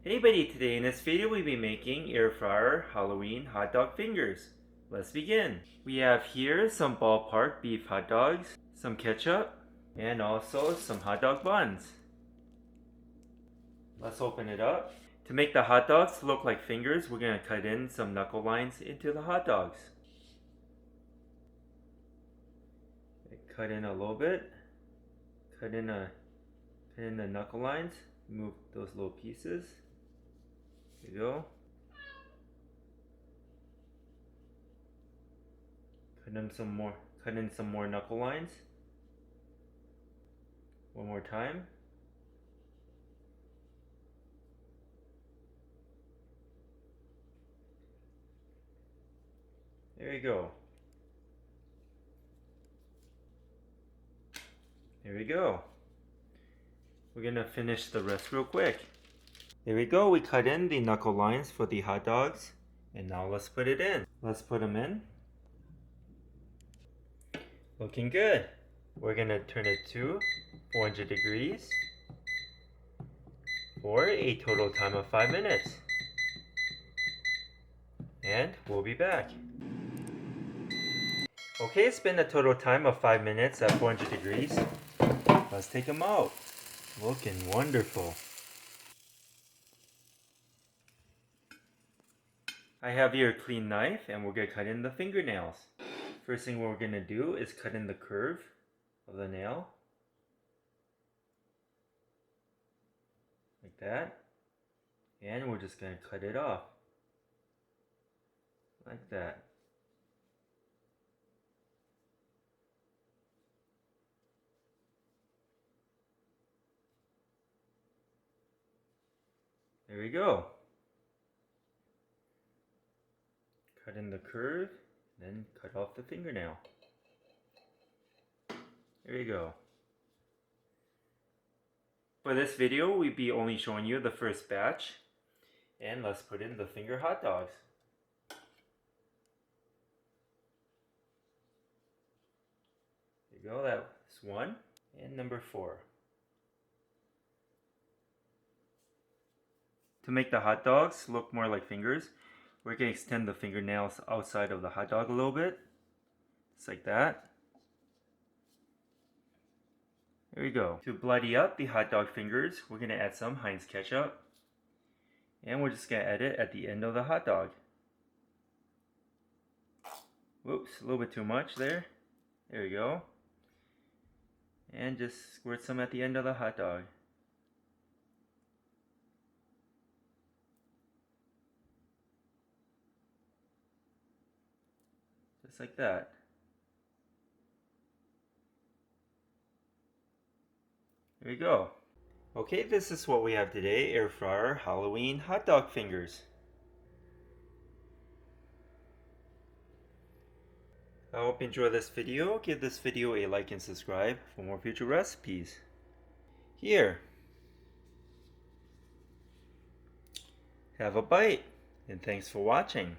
Hey buddy, today in this video we'll be making air fryer Halloween hot dog fingers. Let's begin. We have here some ballpark beef hot dogs, some ketchup, and also some hot dog buns. Let's open it up. To make the hot dogs look like fingers, we're going to cut in some knuckle lines into the hot dogs. Cut in a little bit. Cut in the knuckle lines. Move those little pieces. There you go. Cut in some more knuckle lines. One more time. There you go. There we go. We're gonna finish the rest real quick. There we go, we cut in the knuckle lines for the hot dogs. And now let's put it in. Let's put them in. Looking good. We're gonna turn it to 400 degrees for a total time of 5 minutes. And we'll be back. Okay, it's been a total time of 5 minutes at 400 degrees. Let's take them out. Looking wonderful. I have here a clean knife and we're going to cut in the fingernails. First thing we're going to do is cut in the curve of the nail. Like that. And we're just going to cut it off. Like that. There we go. Cut in the curve, then cut off the fingernail. There you go. For this video, we'll be only showing you the first batch. And let's put in the finger hot dogs. There you go, that's one. And number 4. To make the hot dogs look more like fingers, we're going to extend the fingernails outside of the hot dog a little bit. Just like that. There we go. To bloody up the hot dog fingers, we're going to add some Heinz ketchup. And we're just going to add it at the end of the hot dog. Whoops, a little bit too much there. There we go. And just squirt some at the end of the hot dog. Just like that. There we go. Okay, this is what we have today, air fryer Halloween hot dog fingers. I hope you enjoyed this video. Give this video a like and subscribe for more future recipes. Here. Have a bite, and thanks for watching.